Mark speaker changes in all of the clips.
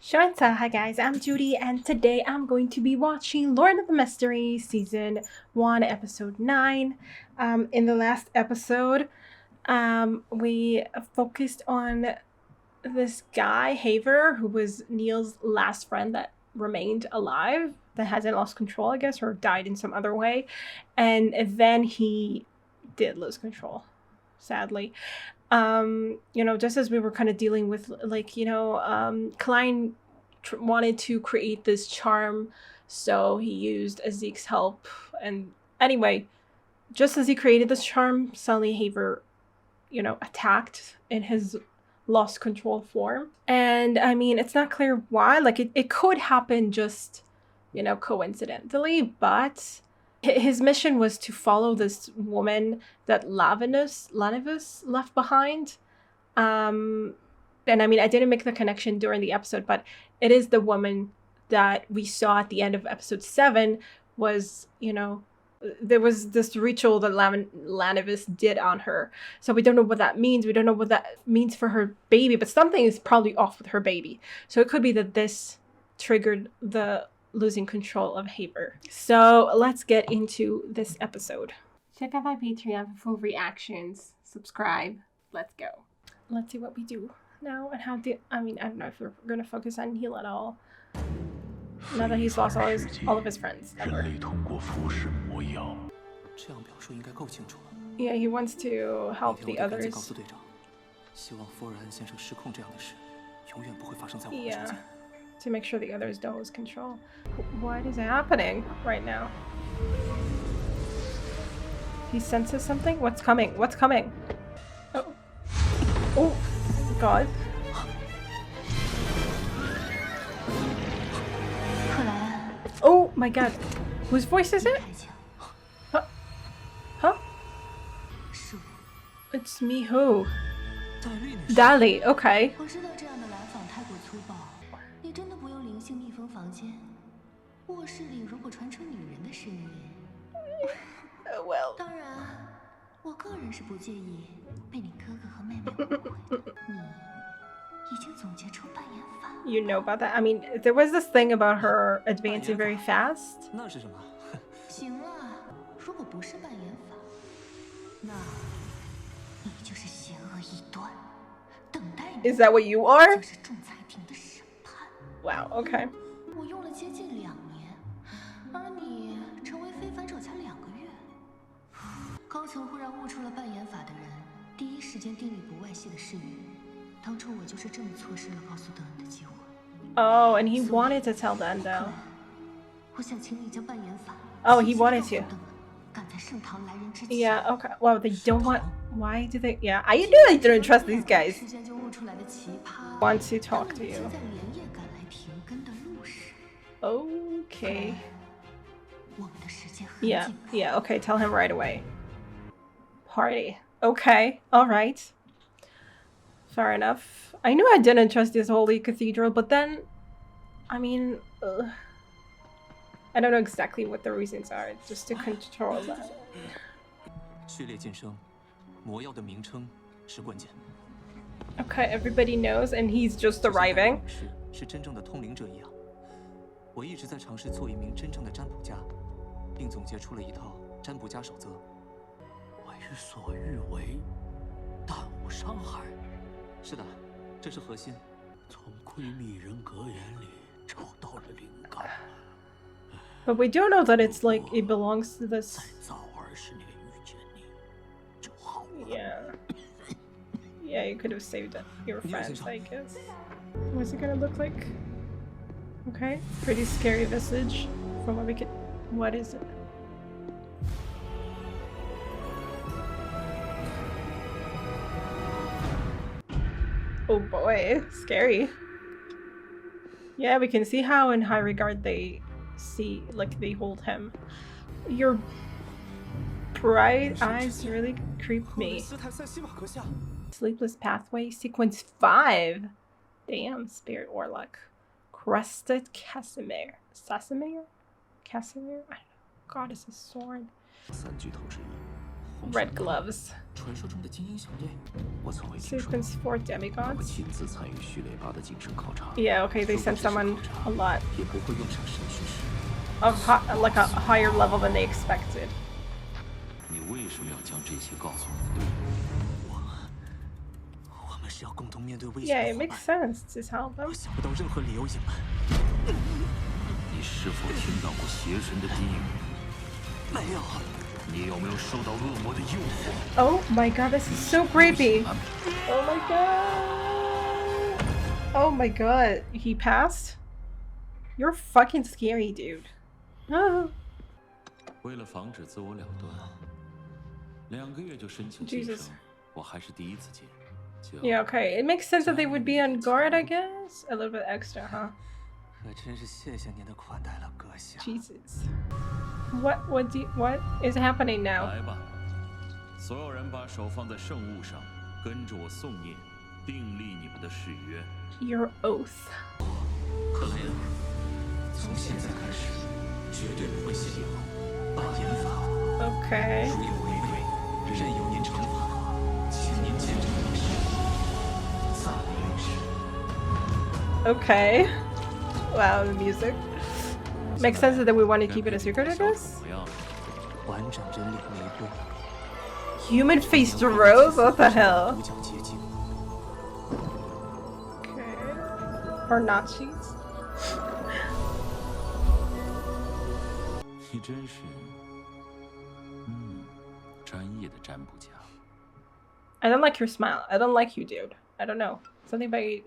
Speaker 1: Show&tell, hi guys, I'm Judy, and today I'm going to be watching Lord of the Mysteries Season 1, Episode 9. In the last episode, we focused on this guy, Haver, who was Neil's last friend that remained alive, that hasn't lost control, I guess, or died in some other way. And then he did lose control, sadly. Just as we were kind of dealing with, Klein wanted to create this charm, so he used Zeke's help. And anyway, just as he created this charm, suddenly Haver, attacked in his lost control form. And I mean, it's not clear why. Like, it could happen just, coincidentally, but his mission was to follow this woman that Lanivus left behind. And I mean, I didn't make the connection during the episode, but it is the woman that we saw at the end of episode 7 was, there was this ritual that Lanivus did on her. So we don't know what that means. We don't know what that means for her baby, but something is probably off with her baby. So it could be that this triggered the losing control of Haver. So let's get into this episode. Check out my Patreon for full reactions. Subscribe. Let's go. Let's see what we do now and how I don't know if we're gonna focus on Neil at all. Now that he's lost all of his friends ever. Yeah, he wants to help the others. Yeah. To make sure the others don't lose control. What is happening right now? He senses something? What's coming? What's coming? Oh. Oh, God. Oh my God. Whose voice is it? Huh? Huh? It's me who? Dali, okay. Well. You know about that? I mean, there was this thing about her advancing very fast. Is that what you are? Wow, okay. Oh, and he wanted to tell them though. Oh, he wanted to. Yeah, okay. Well, they don't want. Why do they? Yeah, I knew I didn't trust these guys. Want to talk to you. Okay. Yeah, okay, tell him right away. Party. Okay, alright. Fair enough. I knew I didn't trust this holy cathedral, but then, I mean, I don't know exactly what the reasons are, just to control that. Okay, everybody knows, and he's just arriving. But we do know that it's like it belongs to this. Yeah, you could have saved your friends, I guess. What's it gonna look like? Okay, pretty scary visage from what we could. What is it? Oh boy, scary. Yeah, we can see how in high regard they see, like, they hold him. Your bright eyes really creep me. Sleepless Pathway, Sequence 5. Damn, Spirit Warlock. Crested Casimir. Casimir? I don't know. God, it's a sword. red gloves.
Speaker 2: 传说中的精英小队，我从未听说。
Speaker 1: Sequence 4
Speaker 2: 我
Speaker 1: demigods.
Speaker 2: 亲自参与序列8的晋升考察。
Speaker 1: Yeah, okay, they sent someone a lot
Speaker 2: 也不会用上审讯室。
Speaker 1: of like a higher level than they expected.
Speaker 2: 你为什么要将这些告诉你的队友？我们是要共同面对危险
Speaker 1: Yeah,
Speaker 2: 的
Speaker 1: it
Speaker 2: 伙
Speaker 1: makes
Speaker 2: 伴。
Speaker 1: sense to tell them.
Speaker 2: 我想不到任何理由隐瞒。你是否听到过邪神的低语？没有。 你有没有受到恶魔的诱惑？
Speaker 1: Oh my god, this is so creepy. Oh my god. Oh my god. He passed? You're fucking scary, dude. Ah.
Speaker 2: 为了防止自我了断，2个月就申请晋升，我还是第一次见。
Speaker 1: Yeah, okay. It makes sense that they would be on guard, I guess. A little bit extra, huh?
Speaker 2: 可真是谢谢您的款待了，阁下。
Speaker 1: Jesus. What is happening now?
Speaker 2: 来吧，所有人把手放在圣物上，跟着我诵念，订立你们的誓约。
Speaker 1: Your oath.
Speaker 2: 克莱恩，从现在开始，绝对不会泄露，办严法。
Speaker 1: Okay.
Speaker 2: 如有违规，任由您惩罚，请您见证历史，赞历史。
Speaker 1: Okay. Wow, the music. Makes sense that we want to keep it a secret, I guess?
Speaker 2: 完整人脸玫瑰。
Speaker 1: Human-faced rose? What the hell?
Speaker 2: 五角结晶。
Speaker 1: Okay. Or Nazis?
Speaker 2: 你真是，专业的占卜家。
Speaker 1: I don't like your smile. I don't like you, dude. I don't know. Something about you,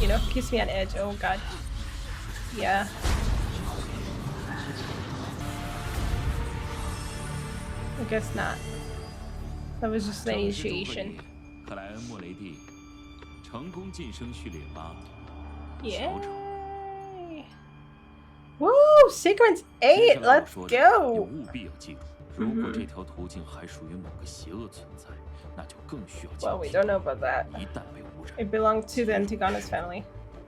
Speaker 1: you know, keeps me on edge. Oh god. Yeah. I guess not. That was just the initiation.
Speaker 2: 克莱恩·莫雷蒂成功晋升序列8。
Speaker 1: Yeah. Woo! Sequence 8! Let's
Speaker 2: 你
Speaker 1: go!
Speaker 2: 务必要记住，如果这条途径还属于某个邪恶存在，那就更需要警
Speaker 1: Well, we
Speaker 2: 惕。
Speaker 1: don't know about that.
Speaker 2: 一旦被污染，
Speaker 1: It belonged to the Antigonus family.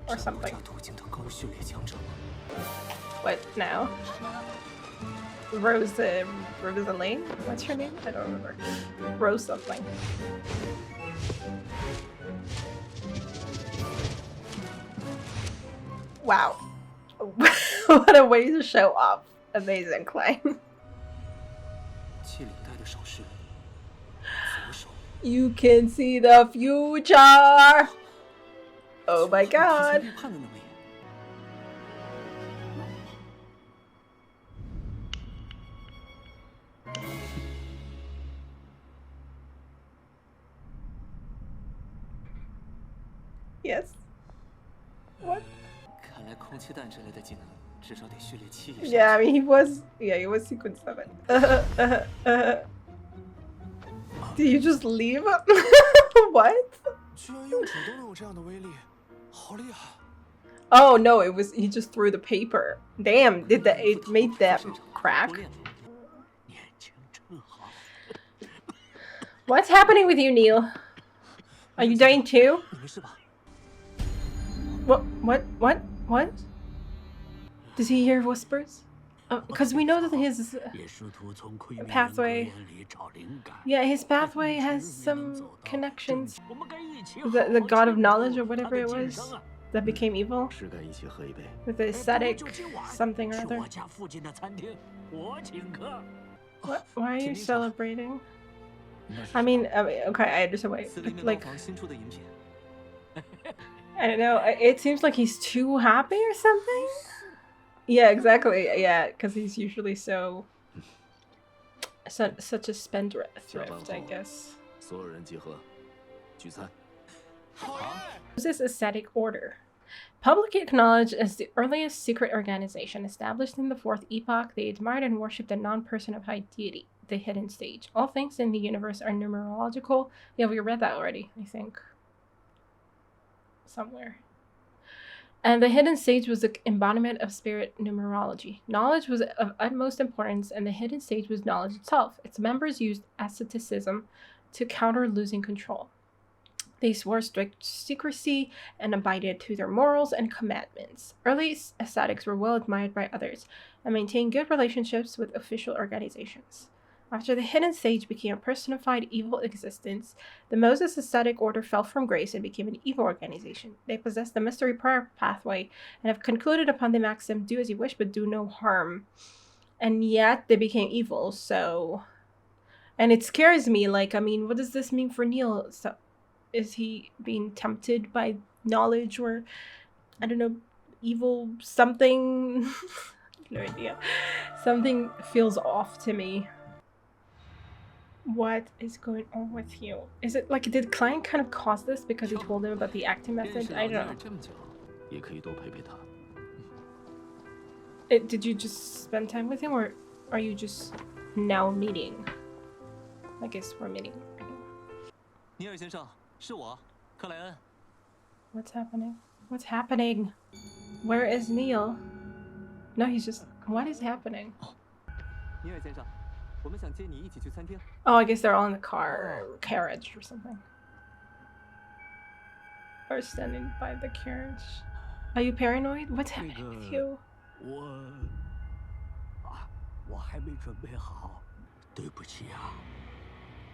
Speaker 1: Or something.
Speaker 2: 这途径的高序列强者吗？
Speaker 1: What now? Rosaline? What's her name? I don't remember. Rose something. Wow. What a way to show off. Amazing claim.
Speaker 2: 系领带的手势，左手。
Speaker 1: You can see the future. Oh my
Speaker 2: 提
Speaker 1: god.
Speaker 2: 前预判的能力。
Speaker 1: Yes. What?
Speaker 2: 看来空气弹之类的技能，至少得序列7以上。
Speaker 1: Yeah, I mean, he was sequence 7. Did you just leave? What?
Speaker 3: 居然用纸都能有这样的威力，好厉害！
Speaker 1: Oh no, he just threw the paper. Damn, it made that crack?
Speaker 2: 年轻真好。
Speaker 1: What's happening with you, Neil? Are you dying too?
Speaker 2: 你没事吧？
Speaker 1: What? Does he hear whispers? Because we know that his
Speaker 2: 也试图从亏面
Speaker 1: pathway,
Speaker 2: 人格里找灵感。
Speaker 1: yeah, his pathway has some connections.
Speaker 2: 我们该一起
Speaker 1: The god of
Speaker 2: 好好
Speaker 1: knowledge
Speaker 2: 庆
Speaker 1: or
Speaker 2: 祝
Speaker 1: whatever
Speaker 2: 他的
Speaker 1: it
Speaker 2: 晋
Speaker 1: was
Speaker 2: 升啊
Speaker 1: that became evil
Speaker 3: 是该一起喝一杯。
Speaker 1: with the ascetic
Speaker 2: 就今晚
Speaker 1: something or
Speaker 2: 去
Speaker 1: other.
Speaker 2: 我家附近的餐厅，我请客。
Speaker 1: What? Why are you
Speaker 2: 请您尝
Speaker 1: celebrating?
Speaker 2: 那是
Speaker 1: I mean, okay, I understand. Wait,
Speaker 2: 司令面
Speaker 1: like
Speaker 2: 包房新出的饮品。
Speaker 1: I don't know. It seems like he's too happy or something. Yeah, exactly. Yeah, because he's usually such a spendthrift, I guess.
Speaker 3: 所有人集合，聚餐。
Speaker 1: What's this ascetic order? Publicly acknowledged as the earliest secret organization established in the Fourth Epoch, they admired and worshipped a non-person of high deity, the hidden stage. All things in the universe are numerological. Yeah, we read that already, I think. Somewhere. And the hidden sage was the embodiment of spirit numerology. Knowledge was of utmost importance, and the hidden sage was knowledge itself. Its members used asceticism to counter losing control. They swore strict secrecy and abided to their morals and commandments. Early ascetics were well admired by others and maintained good relationships with official organizations. After the hidden sage became a personified evil existence, the Moses Ascetic Order fell from grace and became an evil organization. They possess the mystery prayer pathway and have concluded upon the maxim, do as you wish, but do no harm. And yet they became evil, so... And it scares me, like, I mean, what does this mean for Neil? So, is he being tempted by knowledge or, I don't know, evil something? No idea. Something feels off to me. What is going on with you? Is it like, did Klein kind of cause this because he told him about the acting method? I don't know. Did you just spend time with him, or are you just now meeting? I guess we're meeting. What's happening? What's happening? Where is Neil? No, he's just... What is happening? Oh, I guess they're all in the car or carriage or something. Or standing by the carriage. Are you paranoid? What's happening with you?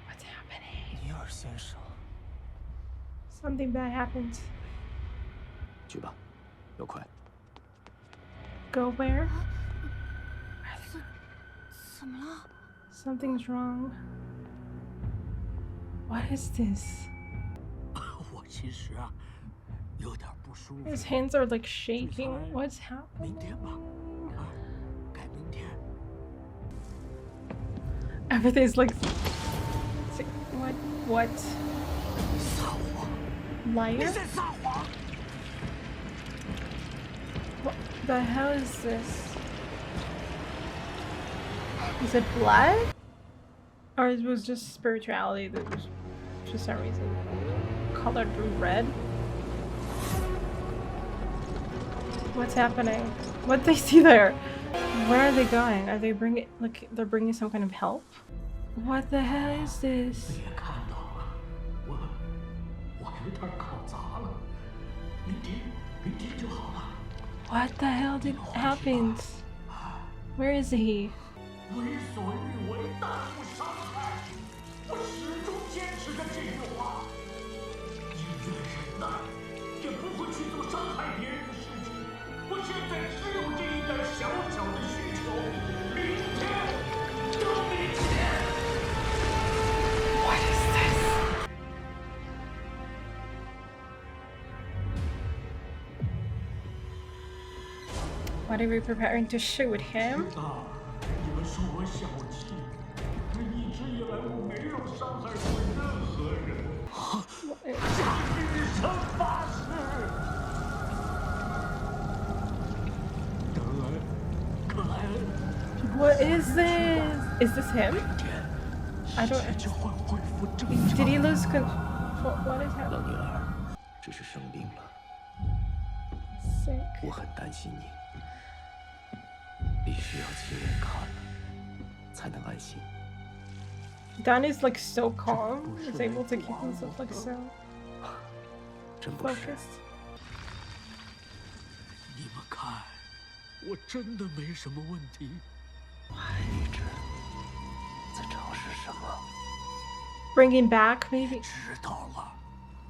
Speaker 1: What's happening? Something bad happened. Go where? Something's wrong. What is this? His hands are like shaking. What's happening? Everything's like... What? Liar? What the hell is this? Is it blood? Or it was just spirituality that was, for some reason, colored red? What's happening? What they see there? Where are they going? Are they bringing, like, they're bringing some kind of help? What the hell is this? What the hell did happen? Where is he? What is this? What are we preparing to shoot him? What is this? Is this him? I don't... Did he lose control? What is happening? Sick. Dan is like so calm. He's able to keep himself like so focused. Bring him back, maybe?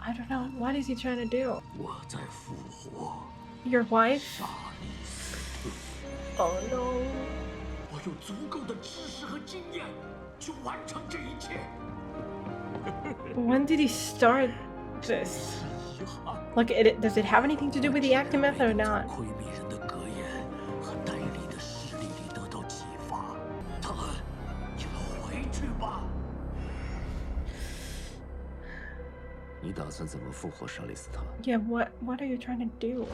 Speaker 1: I don't know. What is he trying to do? Your wife? Oh no. When did he start this? Like, does it have anything to do with the acting method or not? Yeah, what are you trying to do?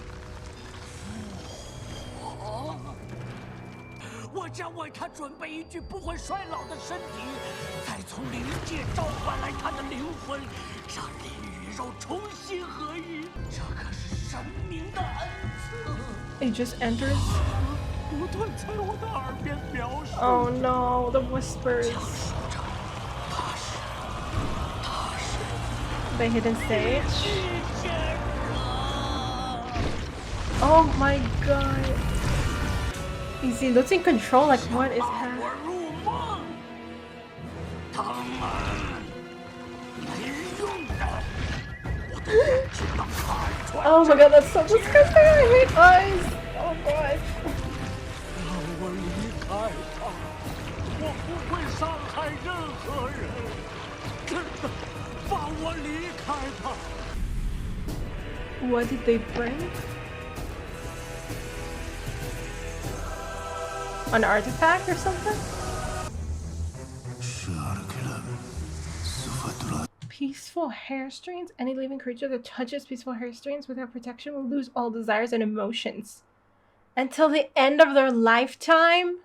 Speaker 1: He just enters. Oh no, the whispers. The hidden stage. Oh my god. Is he losing control? Like, what is happening?
Speaker 2: 他们没用的，我的眼睛能看穿。
Speaker 1: Oh my god, that's so disgusting. I hate eyes. Oh god.
Speaker 2: 让我离开他，我不会伤害任何人。真的，放我离开他。
Speaker 1: What did they bring? An artifact or something? Peaceful hair strains. Any living creature that touches peaceful hair strains without protection will lose all desires and emotions until the end of their lifetime.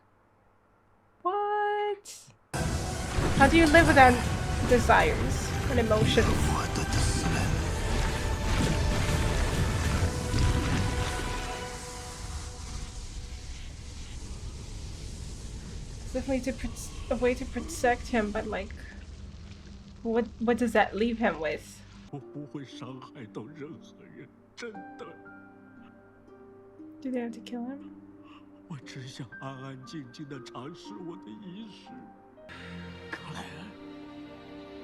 Speaker 1: What? How do you live without desires and emotions? It's definitely a way to protect him, but like, what does that leave him with?
Speaker 2: 我不会伤害到任何人，真的。
Speaker 1: Do they have to kill him?
Speaker 2: 我只想安安静静地尝试我的仪式。克莱恩，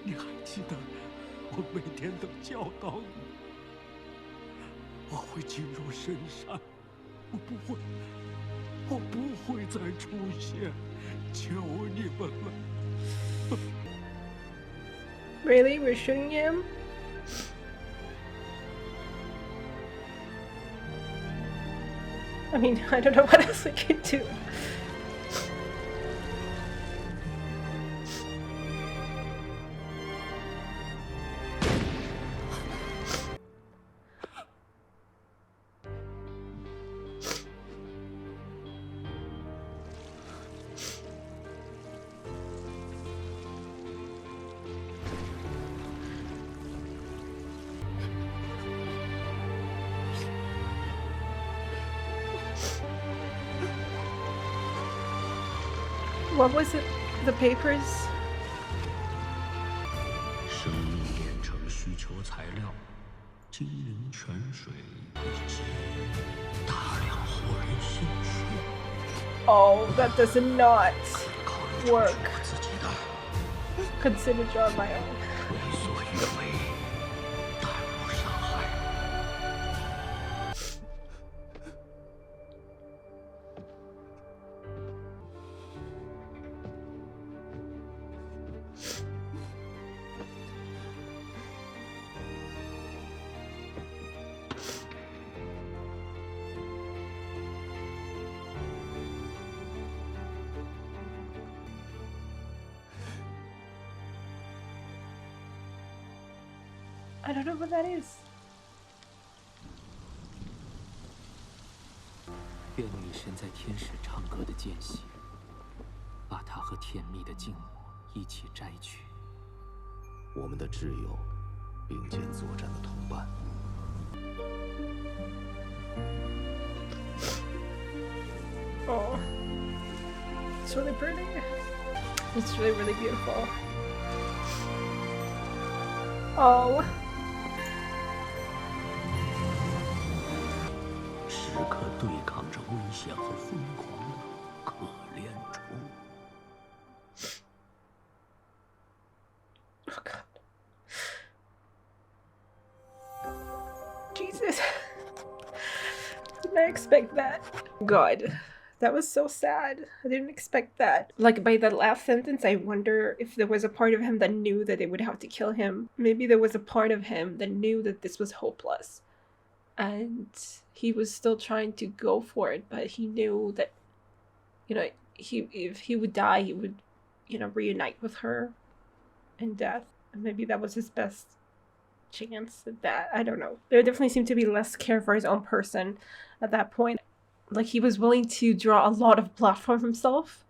Speaker 2: 你还记得我每天都教导你？我会进入深山，我不会再出现，求你们了。
Speaker 1: Really? We're shooting him? I mean, I don't know what else we could do. What was it? The papers?
Speaker 2: 生命炼成需求材料，金银泉水以及大量活人鲜血。
Speaker 1: Oh, that does not
Speaker 2: 考虑
Speaker 1: work.
Speaker 2: 我自己的
Speaker 1: Consider draw my own.
Speaker 2: 为所欲为，但不伤害。
Speaker 1: I don't know what that is.
Speaker 4: 愿女神在天使唱歌的间隙，把它和甜蜜的静默一起摘取。
Speaker 5: 我们的挚友，并肩作战的同伴。
Speaker 1: Oh, it's really pretty. It's really, really beautiful. Oh.
Speaker 2: 时刻对抗着危险和疯狂的可怜虫。
Speaker 1: Oh god. Jesus. Didn't I expect that? God. That was so sad. I didn't expect that. Like, by the last sentence, I wonder if there was a part of him that knew that they would have to kill him. Maybe there was a part of him that knew that this was hopeless. And he was still trying to go for it, but he knew that, you know, if he would die, he would, you know, reunite with her in death. And maybe that was his best chance at that. I don't know. There definitely seemed to be less care for his own person at that point. Like, he was willing to draw a lot of blood from himself.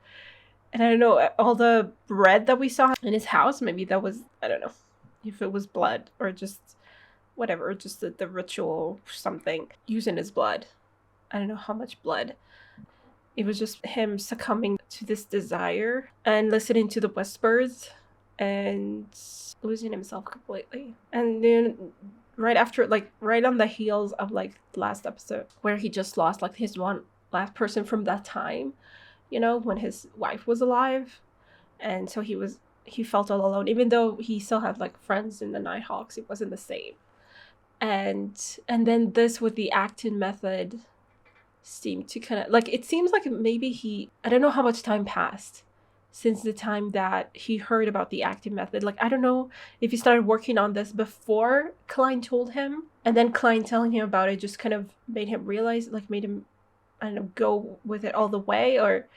Speaker 1: And I don't know, all the bread that we saw in his house, maybe that was, I don't know, if it was blood or just whatever, just the ritual or something using his blood. I don't know how much blood. It was just him succumbing to this desire and listening to the whispers and losing himself completely. And then right after, like, right on the heels of, like, the last episode where he just lost, like, his one last person from that time, you know, when his wife was alive. And so he was he felt all alone, even though he still had like friends in the Nighthawks. It wasn't the same. And then this with the acting method seemed to kind of like, it seems like maybe I don't know how much time passed since the time that he heard about the acting method. Like, I don't know if he started working on this before Klein told him, and then Klein telling him about it just kind of made him realize, like made him, I don't know, go with it all the way, or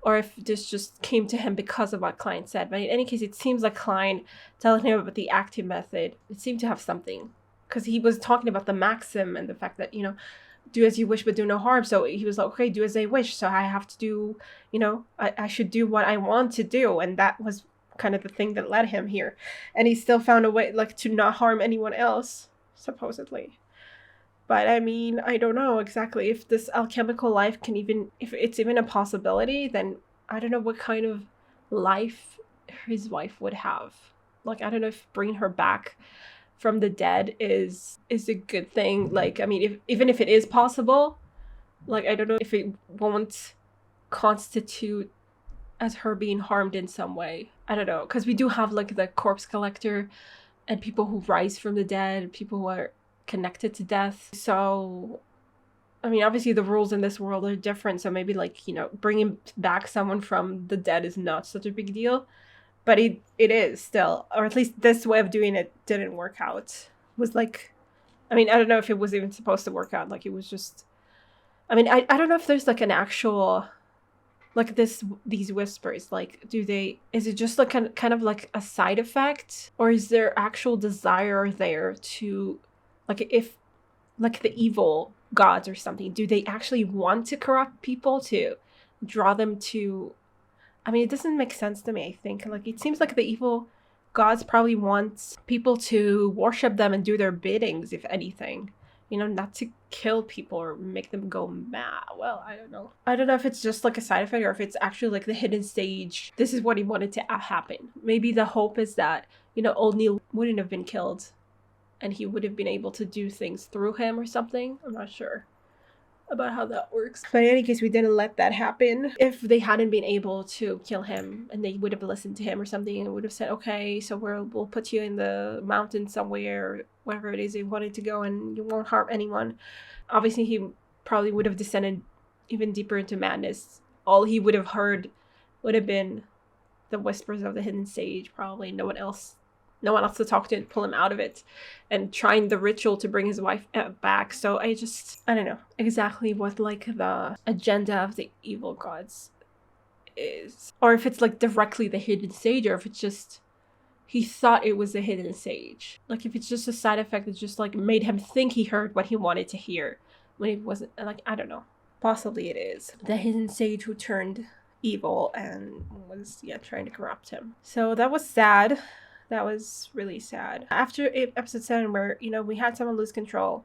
Speaker 1: if this just came to him because of what Klein said. But in any case, it seems like Klein telling him about the acting method, it seemed to have something, because he was talking about the maxim and the fact that, do as you wish but do no harm. So he was like, okay, do as I wish, so I have to do, I should do what I want to do. And that was kind of the thing that led him here. And he still found a way, like, to not harm anyone else, supposedly. But I mean, I don't know exactly if this alchemical life can even, if it's even a possibility, then I don't know what kind of life his wife would have. Like, I don't know if bringing her back from the dead is a good thing. Like, I mean, even if it is possible, like, I don't know if it won't constitute as her being harmed in some way. I don't know, because we do have like the corpse collector and people who rise from the dead, people who are connected to death. So I mean, obviously the rules in this world are different, so maybe like, bringing back someone from the dead is not such a big deal. But it is still, or at least this way of doing it didn't work out. It was like, I mean, I don't know if it was even supposed to work out. Like, it was just, I mean, I don't know if there's like an actual, like these whispers, like, is it just like kind of like a side effect? Or is there actual desire there to, like, if, like the evil gods or something, do they actually want to corrupt people to draw them to, I mean, it doesn't make sense to me, I think. Like, it seems like the evil gods probably want people to worship them and do their biddings, if anything. Not to kill people or make them go mad. Well, I don't know. I don't know if it's just like a side effect or if it's actually like the hidden stage. This is what he wanted to happen. Maybe the hope is that, old Neil wouldn't have been killed and he would have been able to do things through him or something. I'm not sure about how that works. But in any case, we didn't let that happen. If they hadn't been able to kill him and they would have listened to him or something and would have said, okay, so we'll put you in the mountain somewhere, wherever it is you wanted to go, and you won't harm anyone. Obviously, he probably would have descended even deeper into madness. All he would have heard would have been the whispers of the hidden sage, probably. No one else to talk to and pull him out of it, and trying the ritual to bring his wife back. So I don't know exactly what like the agenda of the evil gods is, or if it's like directly the hidden sage, or if it's just he thought it was the hidden sage. Like, if it's just a side effect that just like made him think he heard what he wanted to hear when it wasn't. Like, I don't know, possibly it is the hidden sage who turned evil and was trying to corrupt him. So that was sad. That was really sad. After episode 7, where, we had someone lose control,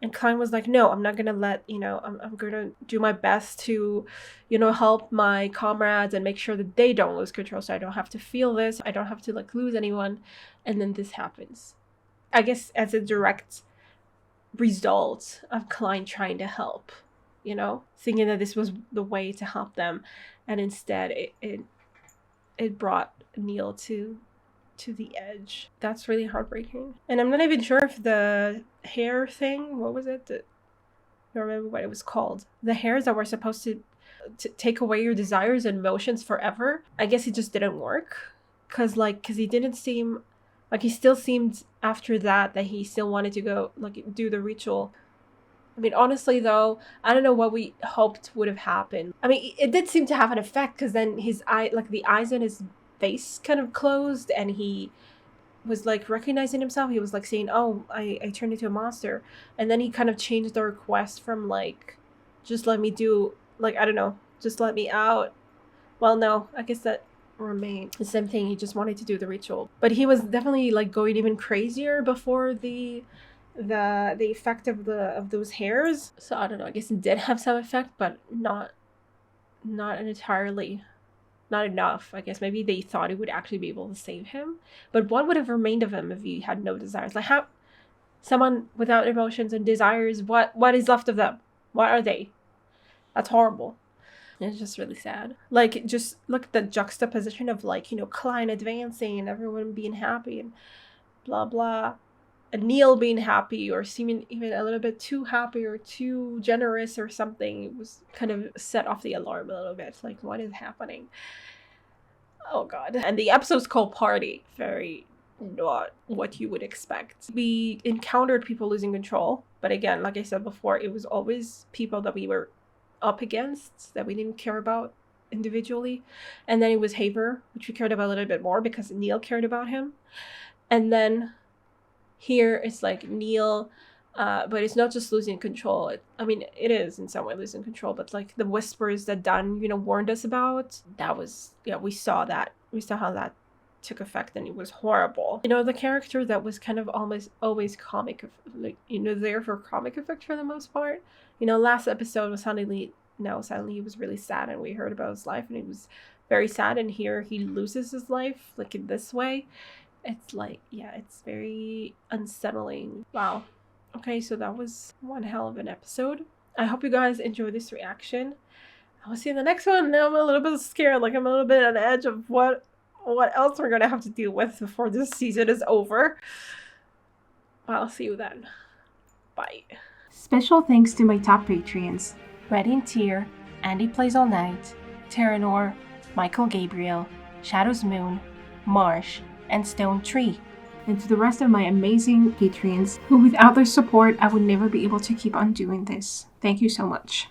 Speaker 1: and Klein was like, no, I'm not going to let, I'm going to do my best to, help my comrades and make sure that they don't lose control, so I don't have to feel this. I don't have to, like, lose anyone. And then this happens. I guess as a direct result of Klein trying to help, thinking that this was the way to help them. And instead, it brought Neil to the edge. That's really heartbreaking. And I'm not even sure if the hair thing, what was it? I don't remember what it was called. The hairs that were supposed to take away your desires and emotions forever. I guess it just didn't work. Cause he didn't seem, like, he still seemed after that he still wanted to go, like, do the ritual. I mean, honestly though, I don't know what we hoped would have happened. I mean, it did seem to have an effect, because then his eye, like the eyes in his face kind of closed, and he was like recognizing himself. He was like saying, oh, I turned into a monster. And then he kind of changed the request from like, just let me do, like, I don't know, just let me out. Well, no, I guess that remained the same thing. He just wanted to do the ritual, but he was definitely like going even crazier before the effect of those hairs. So I don't know, I guess it did have some effect, but not entirely. Not enough. I guess maybe they thought it would actually be able to save him. But what would have remained of him if he had no desires? Like, how someone without emotions and desires, what is left of them? What are they? That's horrible. It's just really sad. Like, just look at the juxtaposition of, like, Klein advancing and everyone being happy and blah blah, and Neil being happy or seeming even a little bit too happy or too generous or something. It was kind of set off the alarm a little bit. Like, what is happening? Oh god. And the episode's called Party. Very not what you would expect. We encountered people losing control, but again, like I said before, it was always people that we were up against that we didn't care about individually. And then it was Haver, which we cared about a little bit more because Neil cared about him. And then here it's like Neil, but it's not just losing control. It is in some way losing control, but like the whispers that Dan, warned us about, that was, we saw that. We saw how that took effect, and it was horrible. The character that was kind of almost always comic, like, there for comic effect for the most part. Last episode was suddenly he was really sad, and we heard about his life, and he was very sad, and here he loses his life, like, in this way. It's like, yeah, it's very unsettling. Wow. Okay, so that was one hell of an episode. I hope you guys enjoy this reaction. I will see you in the next one. Now I'm a little bit scared, like, I'm a little bit on the edge of what else we're gonna have to deal with before this season is over. I'll see you then. Bye. Special thanks to my top Patreons: Red in Tier, Andy Plays All Night, Terranor, Michael Gabriel, Shadows Moon, Marsh, and Stone Tree. And to the rest of my amazing Patreons, who without their support I would never be able to keep on doing this. Thank you so much.